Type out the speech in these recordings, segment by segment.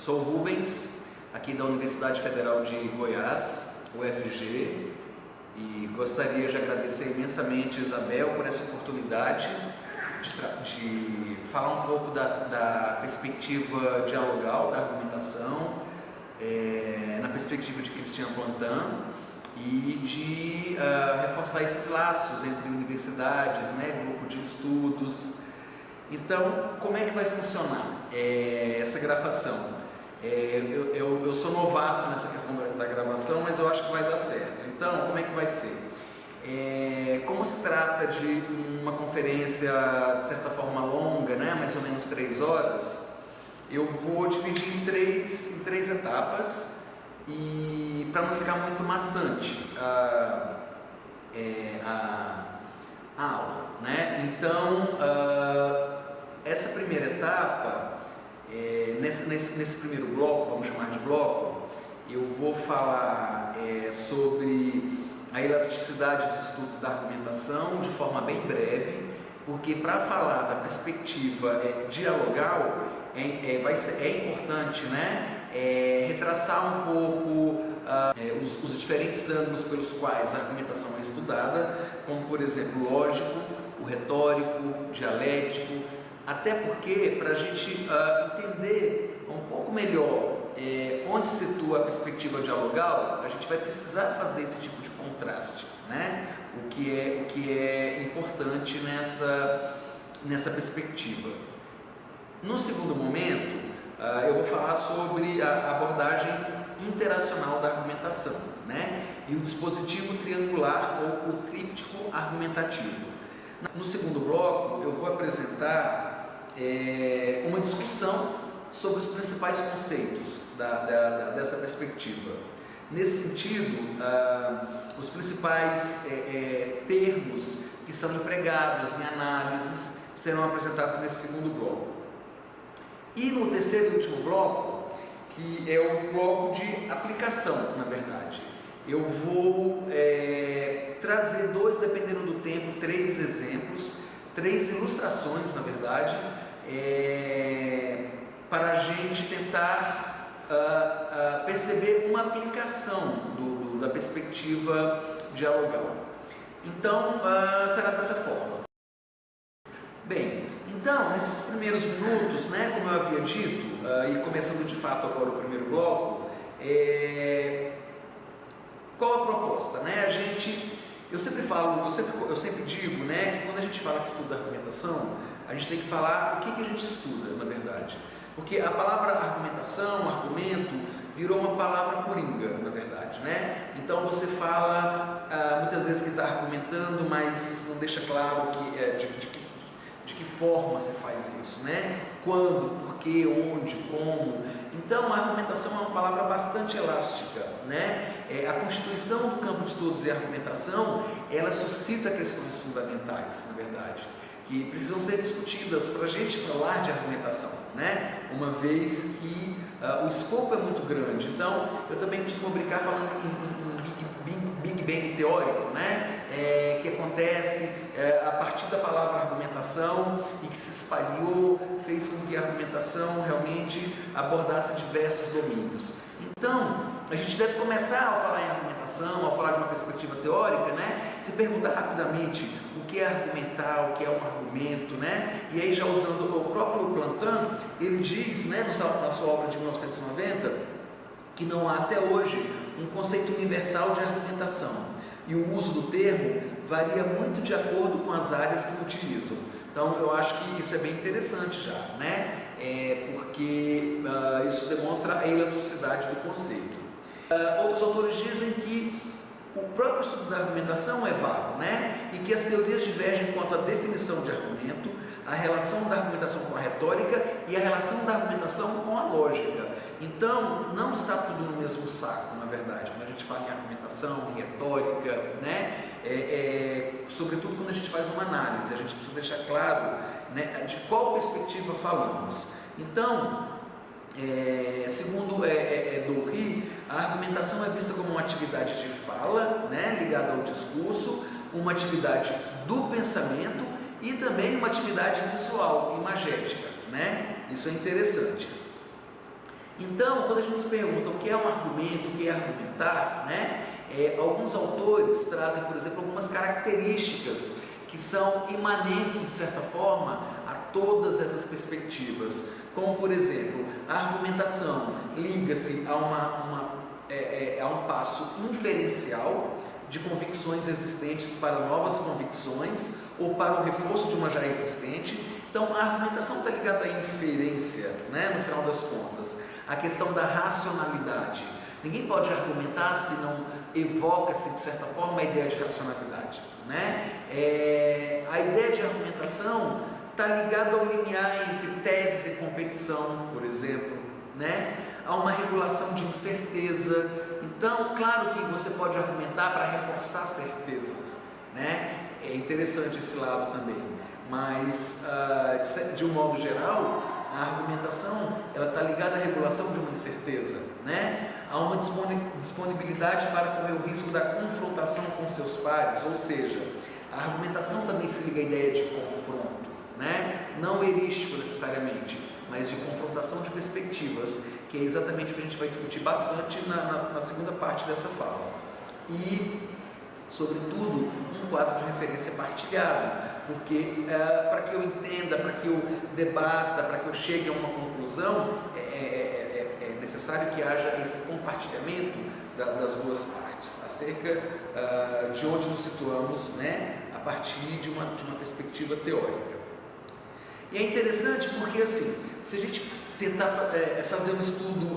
Sou o Rubens, aqui da Universidade Federal de Goiás, UFG, e gostaria de agradecer imensamente a Isabel por essa oportunidade de falar um pouco da perspectiva dialogal da argumentação, na perspectiva de Christian Plantin, e de reforçar esses laços entre universidades, grupo de estudos. Então, como é que vai funcionar essa gravação? Eu sou novato nessa questão da gravação, mas eu acho que vai dar certo. Então, como é que vai ser? Como se trata de uma conferência, de certa forma, longa, mais ou menos 3 horas, eu vou dividir em três etapas, e para não ficar muito maçante a aula, Então, essa primeira etapa, nesse primeiro bloco, vamos chamar de bloco, eu vou falar sobre a elasticidade dos estudos da argumentação de forma bem breve, porque para falar da perspectiva dialogal é importante, retraçar um pouco os diferentes ângulos pelos quais a argumentação é estudada, como por exemplo o lógico, o retórico, o dialético, até porque para a gente entender um pouco melhor onde se situa a perspectiva dialogal, a gente vai precisar fazer esse tipo de contraste, o que é importante nessa perspectiva. No segundo momento, eu vou falar sobre a abordagem interacional da argumentação, e o dispositivo triangular ou o tríptico argumentativo. No segundo bloco, eu vou apresentar uma discussão sobre os principais conceitos dessa perspectiva. Nesse sentido, os principais termos que são empregados em análises serão apresentados nesse segundo bloco. E no terceiro e último bloco, que é o bloco de aplicação, na verdade, eu vou trazer dependendo do tempo, 3 exemplos, 3 ilustrações, na verdade, para a gente tentar perceber uma aplicação da perspectiva dialogal. Então, será dessa forma. Bem, então, nesses primeiros minutos, como eu havia dito, e começando de fato agora o primeiro bloco, qual a proposta? Eu sempre digo, que quando a gente fala que estuda argumentação, a gente tem que falar o que a gente estuda, na verdade. Porque a palavra argumentação, argumento, virou uma palavra coringa, na verdade, Então você fala muitas vezes que está argumentando, mas não deixa claro de que forma se faz isso, Quando, por quê, onde, como. Então a argumentação é uma palavra bastante elástica, A constituição do campo de estudos e argumentação, ela suscita questões fundamentais, na verdade, que precisam ser discutidas para a gente falar de argumentação, Uma vez que o escopo é muito grande. Então, eu também costumo brincar falando em Big Bang teórico, que acontece a partir da palavra argumentação e que se espalhou, fez com que a argumentação realmente abordasse diversos domínios. Então, a gente deve começar a falar em argumentação, a falar de uma perspectiva teórica, se perguntar rapidamente o que é argumentar, o que é um argumento, E aí, já usando o próprio Plantin, ele diz, na sua obra de 1990, que não há até hoje um conceito universal de argumentação, e o uso do termo varia muito de acordo com as áreas que o utilizam. Então, eu acho que isso é bem interessante já, porque isso demonstra a elasticidade do conceito. Outros autores dizem que o próprio estudo da argumentação é vago, e que as teorias divergem quanto à definição de argumento, a relação da argumentação com a retórica e a relação da argumentação com a lógica. Então, não está tudo no mesmo saco, na verdade, quando a gente fala em argumentação, em retórica, sobretudo quando a gente faz uma análise, a gente precisa deixar claro, de qual perspectiva falamos. Então, segundo Dorry, a argumentação é vista como uma atividade de fala, ligada ao discurso, uma atividade do pensamento e também uma atividade visual, imagética, Isso é interessante. Então, quando a gente se pergunta o que é um argumento, o que é argumentar, né? Alguns autores trazem, por exemplo, algumas características que são imanentes, de certa forma, a todas essas perspectivas, como, por exemplo, a argumentação liga-se a um passo inferencial de convicções existentes para novas convicções ou para o reforço de uma já existente. Então, a argumentação está ligada à inferência, né, no final das contas, a questão da racionalidade. Ninguém pode argumentar se não evoca-se, de certa forma, a ideia de racionalidade, né? A ideia de argumentação está ligada ao limiar entre teses e competição, por exemplo, né? Há uma regulação de incerteza. Então, claro que você pode argumentar para reforçar certezas, né? É interessante esse lado também, mas de um modo geral, a argumentação ela está ligada à regulação de uma incerteza, né? Há uma disponibilidade para correr o risco da confrontação com seus pares, ou seja, a argumentação também se liga à ideia de confronto, né? Não erístico necessariamente, mas de confrontação de perspectivas, que é exatamente o que a gente vai discutir bastante na segunda parte dessa fala. E, sobretudo, um quadro de referência partilhado, porque para que eu entenda, para que eu debata, para que eu chegue a uma conclusão, é necessário que haja esse compartilhamento das duas partes, acerca de onde nos situamos, né, a partir de uma perspectiva teórica. E é interessante porque, assim, se a gente tentar fazer um estudo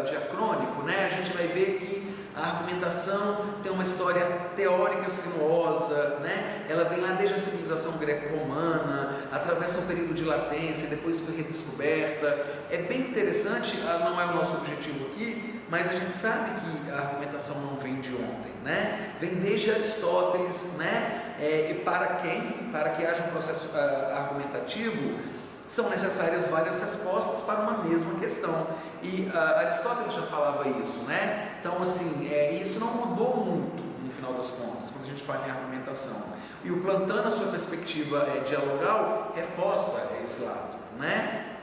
diacrônico, né, a gente vai ver que a argumentação tem uma história teórica sinuosa, né? Ela vem lá desde a civilização greco-romana, atravessa um período de latência e depois foi redescoberta. É bem interessante, não é o nosso objetivo aqui, mas a gente sabe que a argumentação não vem de ontem, né? Vem desde Aristóteles, né? E para que haja um processo argumentativo, são necessárias várias respostas para uma mesma questão. E Aristóteles já falava isso, né? Então, assim, isso não mudou muito no final das contas, quando a gente fala em argumentação. E o Plantano, a sua perspectiva dialogal, reforça esse lado, né?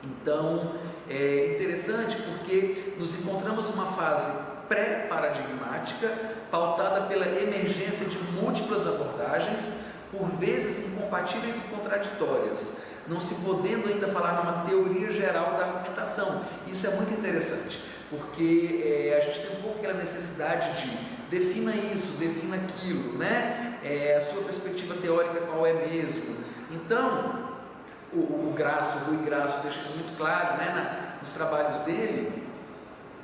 Então, é interessante porque nos encontramos numa fase pré-paradigmática, pautada pela emergência de múltiplas abordagens, por vezes incompatíveis e contraditórias, não se podendo ainda falar numa teoria geral da argumentação. Isso é muito interessante, porque a gente tem um pouco aquela necessidade de defina isso, defina aquilo, né? A sua perspectiva teórica qual é mesmo. Então, o Rui Grasso deixa isso muito claro, né? Nos trabalhos dele,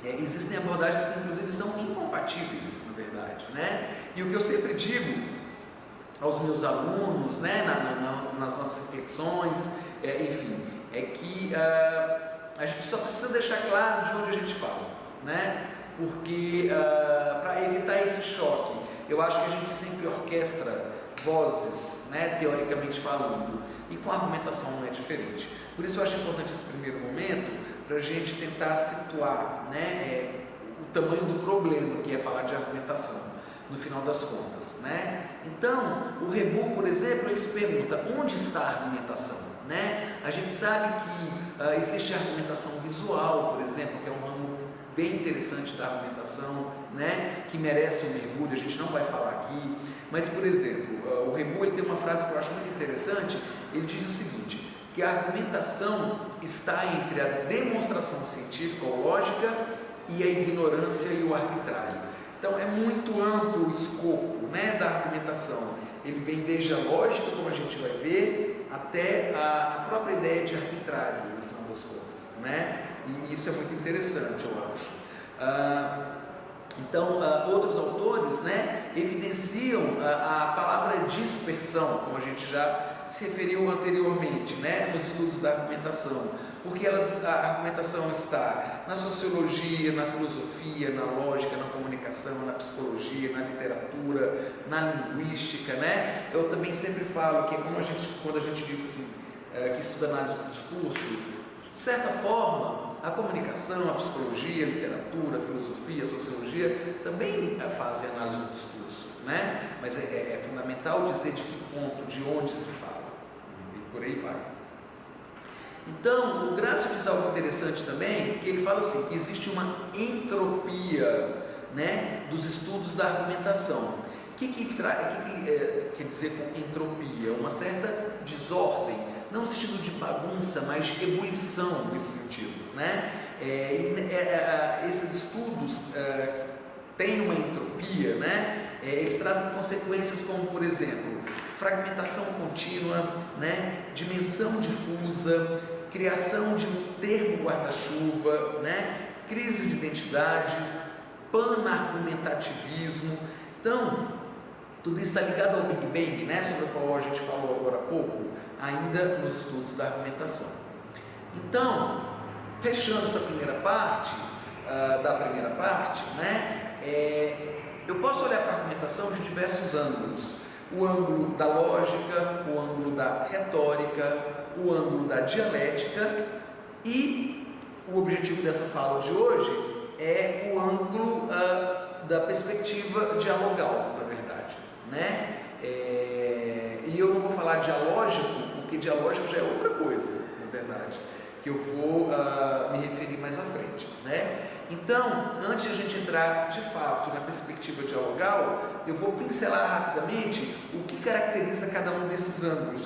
existem abordagens que inclusive são incompatíveis, na verdade, né? E o que eu sempre digo aos meus alunos, né, nas nossas reflexões, enfim, é que a gente só precisa deixar claro de onde a gente fala, né? Porque para evitar esse choque, eu acho que a gente sempre orquestra vozes, né, teoricamente falando, e com a argumentação não é diferente. Por isso eu acho importante esse primeiro momento para a gente tentar situar, né, o tamanho do problema que é falar de argumentação, no final das contas, né? Então, o Rebut, por exemplo, ele se pergunta onde está a argumentação, né? A gente sabe que existe a argumentação visual, por exemplo, que é um ramo bem interessante da argumentação, né? Que merece um mergulho, a gente não vai falar aqui, mas, por exemplo, o Rebut ele tem uma frase que eu acho muito interessante. Ele diz o seguinte, que a argumentação está entre a demonstração científica ou lógica e a ignorância e o arbitrário. Então é muito amplo o escopo, né, da argumentação. Ele vem desde a lógica, como a gente vai ver, até a própria ideia de arbitrário, no final das contas, né? E isso é muito interessante, eu acho. Então, outros autores, né, evidenciam a palavra dispersão, como a gente já se referiu anteriormente, né, nos estudos da argumentação, porque a argumentação está na sociologia, na filosofia, na lógica, na comunicação, na psicologia, na literatura, na linguística, né? Eu também sempre falo que quando a gente diz assim, que estuda análise do discurso, de certa forma, a comunicação, a psicologia, a literatura, a filosofia, a sociologia também fazem análise do discurso, né? Mas é fundamental dizer de que ponto, de onde se fala, e por aí vai. Então, o Grácio diz algo interessante também, que ele fala assim, que existe uma entropia, né, dos estudos da argumentação. O que ele quer dizer com entropia? Uma certa desordem, não no sentido de bagunça, mas de ebulição nesse sentido, né? Esses estudos têm uma entropia, né? Eles trazem consequências como, por exemplo, fragmentação contínua, né? Dimensão difusa, criação de um termo guarda-chuva, né? Crise de identidade, panargumentativismo. Então, tudo isso está ligado ao Big Bang, né? Sobre o qual a gente falou agora há pouco, ainda nos estudos da argumentação. Então, fechando essa primeira parte, né? Eu posso olhar para a argumentação de diversos ângulos. O ângulo da lógica, o ângulo da retórica, o ângulo da dialética, e o objetivo dessa fala de hoje é o ângulo da perspectiva dialogal, na verdade, né? E eu não vou falar dialógico, porque dialógico já é outra coisa, na verdade, que eu vou me referir mais à frente, né? Então, antes de a gente entrar de fato na perspectiva dialogal, eu vou pincelar rapidamente o que caracteriza cada um desses ângulos.